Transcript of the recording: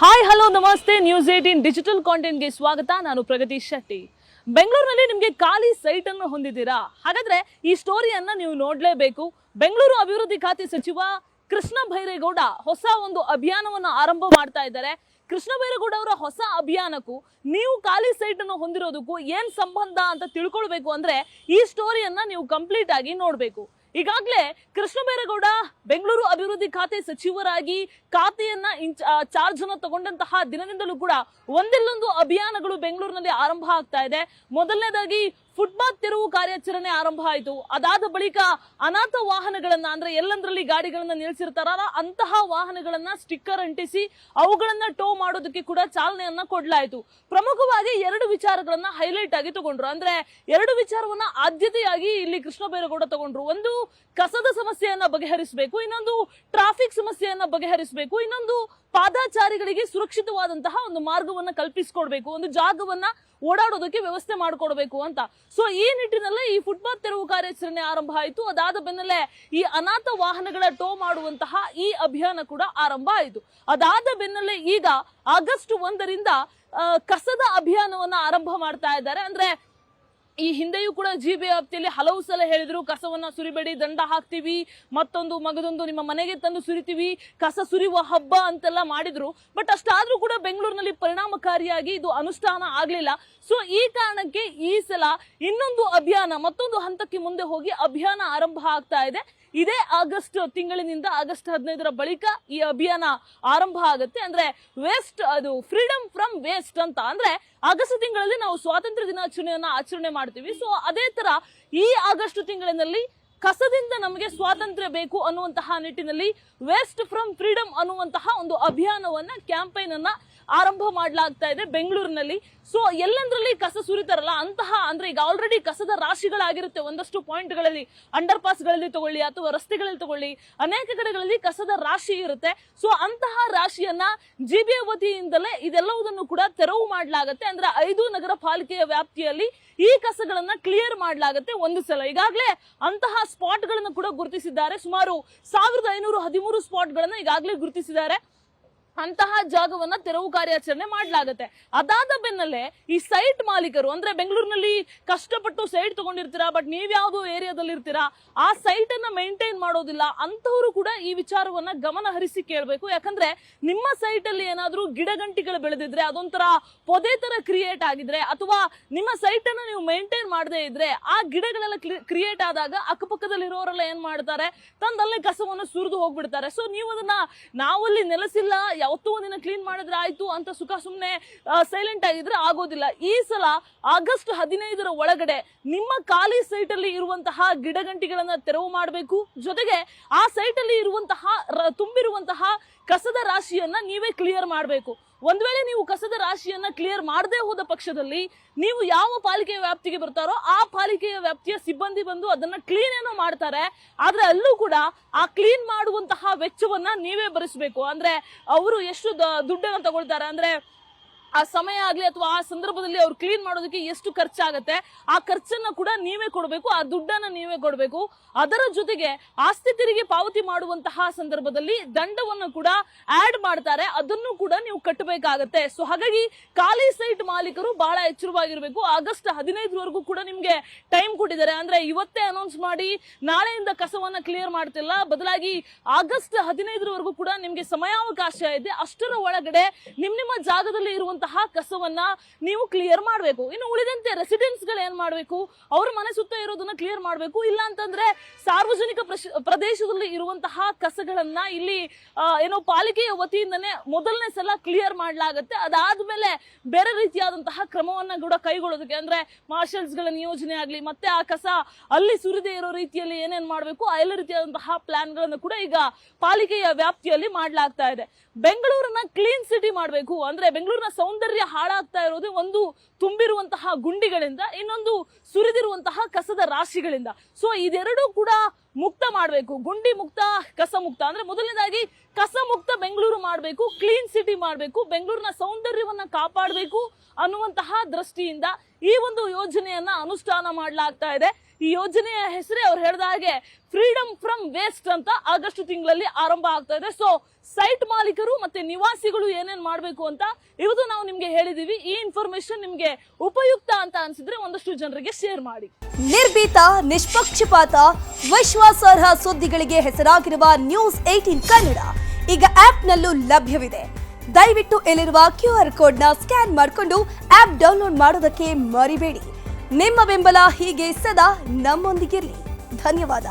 Hi hello ನಮಸ್ತೆ news 18 digital ಕಾಂಟೆಂಟ್ಗೆ ಸ್ವಾಗತ. ನಾನು ಪ್ರಗತಿ ಶೆಟ್ಟಿ. ಬೆಂಗಳೂರಿನಲ್ಲಿ ನಿಮಗೆ ಖಾಲಿ ಸೈಟ್ ಅನ್ನು ಹೊಂದಿದ್ದೀರಾ? ಹಾಗಾದ್ರೆ ಈ ಸ್ಟೋರಿಯನ್ನ ನೀವು ನೋಡ್ಲೇಬೇಕು. ಬೆಂಗಳೂರು ಅಭಿವೃದ್ಧಿ ಖಾತೆ ಸಚಿವ ಕೃಷ್ಣ ಬೈರೇಗೌಡ ಹೊಸ ಒಂದು ಅಭಿಯಾನವನ್ನ ಆರಂಭ ಮಾಡ್ತಾ ಇದ್ದಾರೆ. ಕೃಷ್ಣ ಬೈರೇಗೌಡ ಅವರ ಹೊಸ ಅಭಿಯಾನಕ್ಕೂ ನೀವು ಖಾಲಿ ಸೈಟ್ ಅನ್ನು ಹೊಂದಿರೋದಕ್ಕೂ ಏನ್ ಸಂಬಂಧ ಅಂತ ತಿಳ್ಕೊಳ್ಬೇಕು ಅಂದ್ರೆ ಈ ಸ್ಟೋರಿಯನ್ನ ನೀವು ಕಂಪ್ಲೀಟ್ ಆಗಿ ನೋಡ್ಬೇಕು. ಈಗಾಗಲೇ ಕೃಷ್ಣ ಬೈರೇಗೌಡ ಬೆಂಗಳೂರು ಅಭಿವೃದ್ಧಿ ಖಾತೆ ಸಚಿವರಾಗಿ ಖಾತೆಯನ್ನ ಚಾರ್ಜ್ ಅನ್ನು ತಗೊಂಡಂತಹ ದಿನದಿಂದಲೂ ಕೂಡ ಒಂದಿಲ್ಲೊಂದು ಅಭಿಯಾನಗಳು ಬೆಂಗಳೂರಿನಲ್ಲಿ ಆರಂಭ ಆಗ್ತಾ ಇದೆ. ಮೊದಲನೇದಾಗಿ ಫುಟ್ಪಾತ್ ತೆರವು ಕಾರ್ಯಾಚರಣೆ ಆರಂಭ ಆಯಿತು. ಅದಾದ ಬಳಿಕ ಅನಾಥ ವಾಹನಗಳನ್ನ ಅಂದ್ರೆ ಎಲ್ಲಂದ್ರಲ್ಲಿ ಗಾಡಿಗಳನ್ನ ನಿಲ್ಸಿರ್ತಾರಲ್ಲ ಅಂತಹ ವಾಹನಗಳನ್ನ ಸ್ಟಿಕ್ಕರ್ ಅಂಟಿಸಿ ಅವುಗಳನ್ನ ಟೋ ಮಾಡೋದಕ್ಕೆ ಕೂಡ ಚಾಲನೆಯನ್ನ ಕೊಡ್ಲಾಯಿತು. ಪ್ರಮುಖವಾಗಿ ಎರಡು ವಿಚಾರಗಳನ್ನ ಹೈಲೈಟ್ ಆಗಿ ತಗೊಂಡ್ರು. ಅಂದ್ರೆ ಎರಡು ವಿಚಾರವನ್ನ ಆದ್ಯತೆಯಾಗಿ ಇಲ್ಲಿ ಕೃಷ್ಣ ಬೈರೇಗೌಡ ತಗೊಂಡ್ರು. ಒಂದು ಕಸದ ಸಮಸ್ಯೆಯನ್ನ ಬಗೆಹರಿಸಬೇಕು, ಇನ್ನೊಂದು ಟ್ರಾಫಿಕ್ ಸಮಸ್ಯೆಯನ್ನ ಬಗೆಹರಿಸಬೇಕು, ಇನ್ನೊಂದು ಪಾದಾಚಾರಿಗಳಿಗೆ ಸುರಕ್ಷಿತವಾದಂತಹ ಒಂದು ಮಾರ್ಗವನ್ನ ಕಲ್ಪಿಸಿಕೊಡ್ಬೇಕು, ಒಂದು ಜಾಗವನ್ನ ಓಡಾಡೋದಕ್ಕೆ ವ್ಯವಸ್ಥೆ ಮಾಡಿಕೊಡ್ಬೇಕು ಅಂತ. ಸೊ ಈ ನಿಟ್ಟಿನಲ್ಲೇ ಈ ಫುಟ್ಪಾತ್ ತೆರವು ಕಾರ್ಯಾಚರಣೆ ಆರಂಭ ಆಯಿತು. ಅದಾದ ಬೆನ್ನಲ್ಲೇ ಈ ಅನಾಥ ವಾಹನಗಳ ಟೋ ಮಾಡುವಂತಹ ಈ ಅಭಿಯಾನ ಕೂಡ ಆರಂಭ ಆಯಿತು. ಅದಾದ ಬೆನ್ನಲ್ಲೇ ಈಗ ಆಗಸ್ಟ್ 1ರಿಂದ ಕಸದ ಅಭಿಯಾನವನ್ನ ಆರಂಭ ಮಾಡ್ತಾ ಇದ್ದಾರೆ. ಅಂದ್ರೆ ಈ ಹಿಂದೆಯೂ ಕೂಡ ಜಿಬಿ ವ್ಯಾಪ್ತಿಯಲ್ಲಿ ಹಲವು ಸಲ ಹೇಳಿದ್ರು ಕಸವನ್ನ ಸುರಿಬೇಡಿ, ದಂಡ ಹಾಕ್ತಿವಿ, ಮತ್ತೊಂದು ಮಗದೊಂದು ನಿಮ್ಮ ಮನೆಗೆ ತಂದು ಸುರಿತೀವಿ, ಕಸ ಸುರಿಯುವ ಹಬ್ಬ ಅಂತೆಲ್ಲ ಮಾಡಿದ್ರು. ಬಟ್ ಅಷ್ಟಾದ್ರೂ ಕೂಡ ಬೆಂಗಳೂರಿನಲ್ಲಿ ಪರಿಣಾಮಕಾರಿಯಾಗಿ ಇದು ಅನುಷ್ಠಾನ ಆಗ್ಲಿಲ್ಲ. ಸೊ ಈ ಕಾರಣಕ್ಕೆ ಈ ಸಲ ಇನ್ನೊಂದು ಅಭಿಯಾನ ಮತ್ತೊಂದು ಹಂತಕ್ಕೆ ಮುಂದೆ ಹೋಗಿ ಅಭಿಯಾನ ಆರಂಭ ಆಗ್ತಾ ಇದೆ. ಇದೇ ಆಗಸ್ಟ್ ತಿಂಗಳಿನಿಂದ ಆಗಸ್ಟ್ 15ರ ಬಳಿಕ ಈ ಅಭಿಯಾನ ಆರಂಭ ಆಗುತ್ತೆ. ಅಂದ್ರೆ ವೇಸ್ಟ್ ಅದು ಫ್ರೀಡಮ್ ಫ್ರಮ್ ವೇಸ್ಟ್ ಅಂತ. ಅಂದ್ರೆ ಆಗಸ್ಟ್ ತಿಂಗಳಲ್ಲಿ ನಾವು ಸ್ವಾತಂತ್ರ್ಯ ದಿನಾಚರಣೆಯನ್ನ ಆಚರಣೆ ಮಾಡ್ತೀವಿ. ಸೊ ಅದೇ ತರ ಈ ಆಗಸ್ಟ್ ತಿಂಗಳಿನಲ್ಲಿ ಕಸದಿಂದ ನಮಗೆ ಸ್ವಾತಂತ್ರ್ಯ ಬೇಕು ಅನ್ನುವಂತಹ ನಿಟ್ಟಿನಲ್ಲಿ ವೇಸ್ಟ್ ಫ್ರಮ್ ಫ್ರೀಡಮ್ ಅನ್ನುವಂತಹ ಒಂದು ಅಭಿಯಾನವನ್ನ ಕ್ಯಾಂಪೈನ್ ಅನ್ನ ಆರಂಭ ಮಾಡಲಾಗ್ತಾ ಇದೆ ಬೆಂಗಳೂರಿನಲ್ಲಿ. ಸೊ ಎಲ್ಲಂದ್ರಲ್ಲಿ ಕಸ ಸುರಿತಾರಲ್ಲ ಅಂತಹ ಅಂದ್ರೆ ಈಗ ಆಲ್ರೆಡಿ ಕಸದ ರಾಶಿಗಳಾಗಿರುತ್ತೆ. ಒಂದಷ್ಟು ಪಾಯಿಂಟ್ಗಳಲ್ಲಿ ಅಂಡರ್ ಪಾಸ್ಗಳಲ್ಲಿ ತಗೊಳ್ಳಿ ಅಥವಾ ರಸ್ತೆಗಳಲ್ಲಿ ತಗೊಳ್ಳಿ, ಅನೇಕ ಕಡೆಗಳಲ್ಲಿ ಕಸದ ರಾಶಿ ಇರುತ್ತೆ. ಸೊ ಅಂತಹ ರಾಶಿಯನ್ನ ಜಿಬಿಎ ವತಿಯಿಂದಲೇ ಇದೆಲ್ಲವುದನ್ನು ಕೂಡ ತೆರವು ಮಾಡಲಾಗುತ್ತೆ. ಅಂದ್ರೆ 5 ನಗರ ಪಾಲಿಕೆಯ ವ್ಯಾಪ್ತಿಯಲ್ಲಿ ಈ ಕಸಗಳನ್ನ ಕ್ಲಿಯರ್ ಮಾಡಲಾಗುತ್ತೆ ಒಂದು ಸಲ. ಈಗಾಗಲೇ ಅಂತಹ ಸ್ಪಾಟ್ ಗಳನ್ನು ಕೂಡ ಗುರುತಿಸಿದ್ದಾರೆ. ಸುಮಾರು 1513 ಸ್ಪಾಟ್ ಗಳನ್ನ ಈಗಾಗಲೇ ಗುರುತಿಸಿದ್ದಾರೆ. ಅಂತಹ ಜಾಗವನ್ನ ತೆರವು ಕಾರ್ಯಾಚರಣೆ ಮಾಡಲಾಗುತ್ತೆ. ಅದಾದ ಬೆನ್ನಲ್ಲೇ ಈ ಸೈಟ್ ಮಾಲೀಕರು ಅಂದ್ರೆ ಬೆಂಗಳೂರಿನಲ್ಲಿ ಕಷ್ಟಪಟ್ಟು ಸೈಟ್ ತಗೊಂಡಿರ್ತೀರಾ, ಬಟ್ ನೀವ್ಯಾವ್ದು ಏರಿಯಾದಲ್ಲಿ ಇರ್ತೀರಾ ಆ ಸೈಟ್ ಅನ್ನ ಮೇಂಟೈನ್ ಮಾಡೋದಿಲ್ಲ ಅಂತವರು ಕೂಡ ಈ ವಿಚಾರವನ್ನ ಗಮನ ಹರಿಸಿ ಕೇಳಬೇಕು. ಯಾಕಂದ್ರೆ ನಿಮ್ಮ ಸೈಟ್ ಅಲ್ಲಿ ಏನಾದ್ರೂ ಗಿಡಗಂಟಿಗಳು ಬೆಳೆದಿದ್ರೆ, ಅದೊಂಥರ ಪೊದೆ ತರ ಕ್ರಿಯೇಟ್ ಆಗಿದ್ರೆ, ಅಥವಾ ನಿಮ್ಮ ಸೈಟ್ ಅನ್ನ ನೀವು ಮೇಂಟೈನ್ ಮಾಡದೇ ಇದ್ರೆ ಆ ಗಿಡಗಳೆಲ್ಲ ಕ್ರಿಯೇಟ್ ಆದಾಗ ಅಕ್ಕಪಕ್ಕದಲ್ಲಿರೋರೆಲ್ಲ ಏನ್ ಮಾಡ್ತಾರೆ, ತಂದಲ್ಲೇ ಕಸವನ್ನು ಸುರಿದು ಹೋಗ್ಬಿಡ್ತಾರೆ. ಸೊ ನೀವು ಅದನ್ನ ನಾವಲ್ಲಿ ನೆಲೆಸಿಲ್ಲ, ಯಾವತ್ತೂ ಒಂದಿನ ಕ್ಲೀನ್ ಮಾಡಿದ್ರೆ ಆಯ್ತು ಅಂತ ಸುಖ ಸುಮ್ನೆ ಸೈಲೆಂಟ್ ಆಗಿದ್ರೆ ಆಗೋದಿಲ್ಲ. ಈ ಸಲ ಆಗಸ್ಟ್ 15ರ ಒಳಗಡೆ ನಿಮ್ಮ ಖಾಲಿ ಸೈಟ್ ಅಲ್ಲಿ ಇರುವಂತಹ ಗಿಡಗಂಟಿಗಳನ್ನ ತೆರವು ಮಾಡಬೇಕು. ಜೊತೆಗೆ ಆ ಸೈಟ್ ಅಲ್ಲಿ ಇರುವಂತಹ ತುಂಬಿರುವಂತಹ ಕಸದ ರಾಶಿಯನ್ನ ನೀವೇ ಕ್ಲಿಯರ್ ಮಾಡಬೇಕು. ಒಂದ್ ವೇಳೆ ನೀವು ಕಸದ ರಾಶಿಯನ್ನ ಕ್ಲಿಯರ್ ಮಾಡದೇ ಹೋದ ಪಕ್ಷದಲ್ಲಿ ನೀವು ಯಾವ ಪಾಲಿಕೆಯ ವ್ಯಾಪ್ತಿಗೆ ಬರ್ತಾರೋ ಆ ಪಾಲಿಕೆಯ ವ್ಯಾಪ್ತಿಯ ಸಿಬ್ಬಂದಿ ಬಂದು ಅದನ್ನ ಕ್ಲೀನ್ ಏನೋ ಮಾಡ್ತಾರೆ. ಆದ್ರೆ ಅಲ್ಲೂ ಕೂಡ ಆ ಕ್ಲೀನ್ ಮಾಡುವಂತಹ ವೆಚ್ಚವನ್ನ ನೀವೇ ಭರಿಸಬೇಕು. ಅಂದ್ರೆ ಅವರು ಎಷ್ಟು ದುಡ್ಡನ್ನ ತಗೊಳ್ತಾರೆ, ಅಂದ್ರೆ ಆ ಸಮಯ ಆಗ್ಲಿ ಅಥವಾ ಆ ಸಂದರ್ಭದಲ್ಲಿ ಅವ್ರು ಕ್ಲೀನ್ ಮಾಡೋದಕ್ಕೆ ಎಷ್ಟು ಖರ್ಚಾಗತ್ತೆ ಆ ಖರ್ಚನ್ನ ಕೂಡ ನೀವೇ ಕೊಡಬೇಕು, ಆ ದುಡ್ಡನ್ನ ನೀವೇ ಕೊಡಬೇಕು. ಅದರ ಜೊತೆಗೆ ಆಸ್ತಿ ತೆರಿಗೆ ಪಾವತಿ ಮಾಡುವಂತಹ ಸಂದರ್ಭದಲ್ಲಿ ದಂಡವನ್ನು ಕೂಡ ಆಡ್ ಮಾಡ್ತಾರೆ, ಅದನ್ನು ಕೂಡ ನೀವು ಕಟ್ಟಬೇಕಾಗತ್ತೆ. ಸೊ ಹಾಗಾಗಿ ಖಾಲಿ ಸೈಟ್ ಮಾಲೀಕರು ಬಹಳ ಎಚ್ಚರವಾಗಿರ್ಬೇಕು. ಆಗಸ್ಟ್ 15ರವರೆಗೂ ಕೂಡ ನಿಮ್ಗೆ ಟೈಮ್ ಕೊಟ್ಟಿದ್ದಾರೆ. ಅಂದ್ರೆ ಇವತ್ತೇ ಅನೌನ್ಸ್ ಮಾಡಿ ನಾಳೆಯಿಂದ ಕಸವನ್ನ ಕ್ಲಿಯರ್ ಮಾಡ್ತಿಲ್ಲ, ಬದಲಾಗಿ ಆಗಸ್ಟ್ 15ರವರೆಗೂ ಕೂಡ ನಿಮ್ಗೆ ಸಮಯಾವಕಾಶ ಇದೆ. ಅಷ್ಟರ ಒಳಗಡೆ ನಿಮ್ಮ ಜಾಗದಲ್ಲಿ ಇರುವಂತಹ ಕಸವನ್ನ ನೀವು ಕ್ಲಿಯರ್ ಮಾಡಬೇಕು. ಇನ್ನು ಉಳಿದಂತೆ ರೆಸಿಡೆನ್ಸ್ ಗಳು ಏನ್ ಮಾಡಬೇಕು, ಅವ್ರ ಮನೆ ಸುತ್ತ ಇರೋದನ್ನ ಕ್ಲಿಯರ್ ಮಾಡಬೇಕು. ಇಲ್ಲ ಅಂತಂದ್ರೆ ಸಾರ್ವಜನಿಕ ಪ್ರದೇಶದಲ್ಲಿ ಇರುವಂತಹ ಕಸಗಳನ್ನ ಇಲ್ಲಿ ಏನೋ ಪಾಲಿಕೆಯ ವತಿಯಿಂದನೇ ಮೊದಲನೇ ಸಲ ಕ್ಲಿಯರ್ ಮಾಡಲಾಗುತ್ತೆ. ಅದಾದ್ಮೇಲೆ ಬೇರೆ ರೀತಿಯಾದಂತಹ ಕ್ರಮವನ್ನ ಕೂಡ ಕೈಗೊಳ್ಳೋದಕ್ಕೆ ಅಂದ್ರೆ ಮಾರ್ಷಲ್ಸ್ ಗಳ ನಿಯೋಜನೆ ಆಗ್ಲಿ, ಮತ್ತೆ ಆ ಕಸ ಅಲ್ಲಿ ಸುರಿದೇ ಇರೋ ರೀತಿಯಲ್ಲಿ ಏನೇನ್ ಮಾಡಬೇಕು ಆ ಎಲ್ಲ ರೀತಿಯಾದಂತಹ ಪ್ಲಾನ್ ಗಳನ್ನು ಕೂಡ ಈಗ ಪಾಲಿಕೆಯ ವ್ಯಾಪ್ತಿಯಲ್ಲಿ ಮಾಡಲಾಗ್ತಾ ಇದೆ. ಬೆಂಗಳೂರನ್ನ ಕ್ಲೀನ್ ಸಿಟಿ ಮಾಡಬೇಕು. ಅಂದ್ರೆ ಬೆಂಗಳೂರಿನ ಸೌಂದರ್ಯ ಹಾಳಾಗ್ತಾ ಇರೋದು ಒಂದು ತುಂಬಿರುವಂತಹ ಗುಂಡಿಗಳಿಂದ, ಇನ್ನೊಂದು ಸುರಿದಿರುವಂತಹ ಕಸದ ರಾಶಿಗಳಿಂದ. ಸೊ ಇದೆರಡೂ ಕೂಡ ಮುಕ್ತ ಮಾಡಬೇಕು. ಗುಂಡಿ ಮುಕ್ತ, ಕಸ ಮುಕ್ತ. ಅಂದ್ರೆ ಮೊದಲನೇದಾಗಿ ಕಸ ಮುಕ್ತ ಬೆಂಗಳೂರು ಮಾಡಬೇಕು, ಕ್ಲೀನ್ ಸಿಟಿ ಮಾಡಬೇಕು, ಬೆಂಗಳೂರಿನ ಸೌಂದರ್ಯವನ್ನ ಕಾಪಾಡಬೇಕು ಅನ್ನುವಂತಹ ದೃಷ್ಟಿಯಿಂದ ಈ ಒಂದು ಯೋಜನೆಯನ್ನ ಅನುಷ್ಠಾನ ಮಾಡಲಾಗ್ತಾ ಇದೆ. ಈ ಯೋಜನೆಯ ಹೆಸರೇ ಅವ್ರು ಹೇಳಿದ ಹಾಗೆ ಫ್ರೀಡಮ್ ಫ್ರಮ್ ವೇಸ್ಟ್ ಅಂತ ಆಗಸ್ಟ್ ತಿಂಗಳಲ್ಲಿ ಆರಂಭ ಆಗ್ತಾ ಇದೆ. ಸೊ ಸೈಟ್ ಮಾಲೀಕರು ಮತ್ತೆ ನಿವಾಸಿಗಳು ಏನೇನ್ ಮಾಡ್ಬೇಕು ಅಂತ ಇವತ್ತು ನಾವು ನಿಮ್ಗೆ ಹೇಳಿದೀವಿ. ಈ ಇನ್ಫಾರ್ಮೇಶನ್ ನಿಮ್ಗೆ ಉಪಯುಕ್ತ ಅಂತ ಅನ್ಸಿದ್ರೆ ಒಂದಷ್ಟು ಜನರಿಗೆ ಶೇರ್ ಮಾಡಿ. ನಿರ್ಭೀತ, ನಿಷ್ಪಕ್ಷಪಾತ, ವಿಶ್ವಾಸಾರ್ಹ ಸುದ್ದಿಗಳಿಗೆ ಹೆಸರಾಗಿರುವ ನ್ಯೂಸ್ 18 ಕನ್ನಡ ಈಗ ಆಪ್ನಲ್ಲೂ ಲಭ್ಯವಿದೆ. ದಯವಿಟ್ಟು ಇಲ್ಲಿರುವ QR ಕೋಡ್ನ ಸ್ಕ್ಯಾನ್ ಮಾಡಿಕೊಂಡು ಆಪ್ ಡೌನ್ಲೋಡ್ ಮಾಡೋದಕ್ಕೆ ಮರಿಬೇಡಿ. ನಿಮ್ಮ ಬೆಂಬಲ ಹೀಗೆ ಸದಾ ನಮ್ಮೊಂದಿಗಿರಲಿ. ಧನ್ಯವಾದ.